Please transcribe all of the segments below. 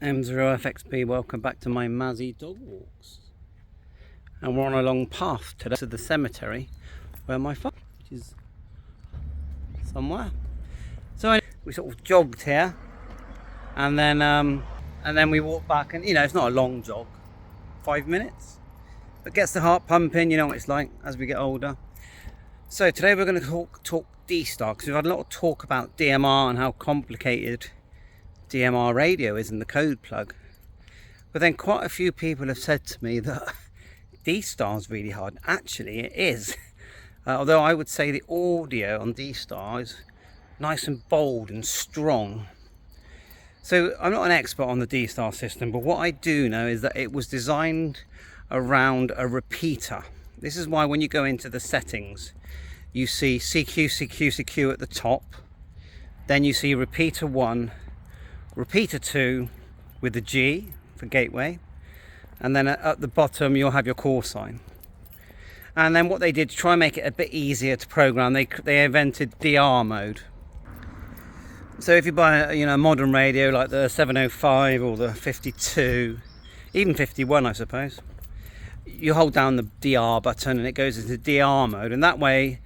M0FXB, welcome back to my Mazzy dog walks. And we're on a long path today to the cemetery where my farm, which is somewhere. So we sort of jogged here, and then we walked back, and it's not a long jog, 5 minutes, but gets the heart pumping. You know what it's like as we get older. So today we're going to talk Dstar, because we've had a lot of talk about DMR and how complicated DMR radio is in the code plug. But then quite a few people have said to me that Dstar is really hard. Actually, it is. Although I would say the audio on Dstar is nice and bold and strong. So I'm not an expert on the Dstar system, but what I do know is that it was designed around a repeater. This is why when you go into the settings, you see CQ, CQ, CQ at the top. Then you see repeater 1, repeater 2 with the G for gateway, and then at the bottom you'll have your call sign. And then what they did to try and make it a bit easier to program, they invented DR mode. So if you buy a modern radio like the 705 or the 52, even 51 I suppose, you hold down the DR button and it goes into DR mode, and that way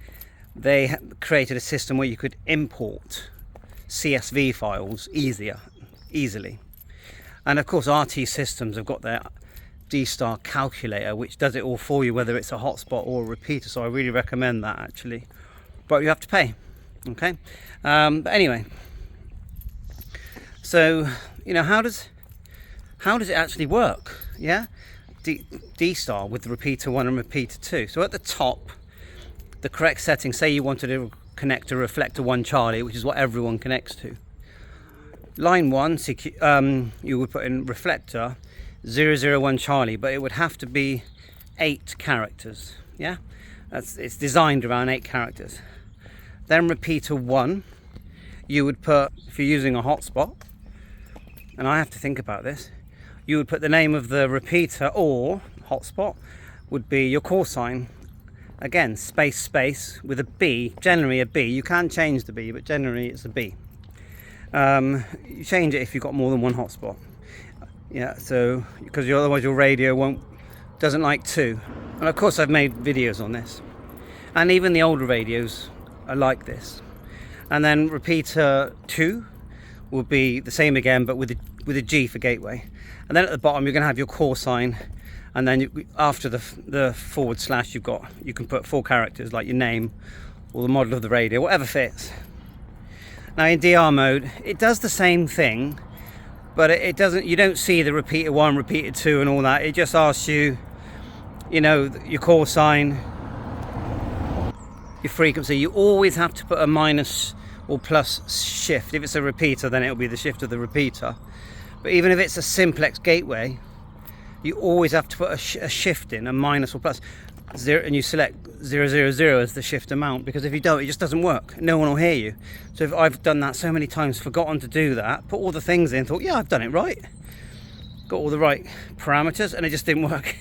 they created a system where you could import CSV files easily. And of course RT systems have got their Dstar calculator, which does it all for you, whether it's a hotspot or a repeater. So I really recommend that actually, but you have to pay. Okay, but anyway, so how does it actually work? Yeah, Dstar with the repeater 1 and repeater 2. So at the top, the correct setting, say you wanted to connect to reflector 1 Charlie, which is what everyone connects to. Line 1, you would put in reflector 001 Charlie, but it would have to be 8 characters. Yeah, it's designed around 8 characters. Then repeater 1, you would put, if you're using a hotspot, and I have to think about this, you would put the name of the repeater or hotspot would be your call sign. Again, space with a B, generally a B. You can change the B, but generally it's a B. You change it if you've got more than one hotspot. Yeah, so because otherwise your radio doesn't like 2. And of course I've made videos on this, and even the older radios are like this. And then repeater 2 will be the same again, but with a G for gateway. And then at the bottom you're going to have your call sign, and then after the forward slash you can put 4 characters like your name or the model of the radio, whatever fits. Now in DR mode it does the same thing, but it doesn't. You don't see the repeater 1, repeater 2 and all that. It just asks you, your call sign, your frequency. You always have to put a minus or plus shift. If it's a repeater, then it'll be the shift of the repeater. But even if it's a simplex gateway, you always have to put a shift in, a minus or plus 0, and you select 000 as the shift amount, because if you don't, it just doesn't work. No one will hear you. So if I've done that so many times, forgotten to do that, put all the things in, thought, yeah, I've done it right, got all the right parameters, and it just didn't work.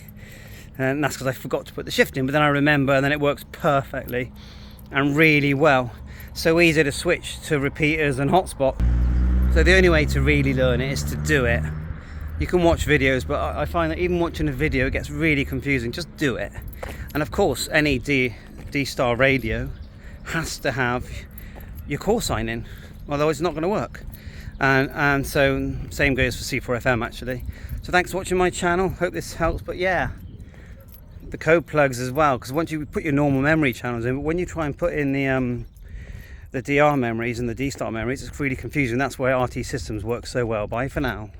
And that's because I forgot to put the shift in, but then I remember, and then it works perfectly and really well. So easy to switch to repeaters and hotspot. So the only way to really learn it is to do it. You can watch videos, but I find that even watching a video, it gets really confusing. Just do it. And of course, any Dstar radio has to have your call sign in, otherwise it's not going to work. And so same goes for C4FM actually. So thanks for watching my channel. Hope this helps. But yeah, the code plugs as well, because once you put your normal memory channels in, but when you try and put in the DR memories and the Dstar memories, it's really confusing. That's why RT systems work so well. Bye for now.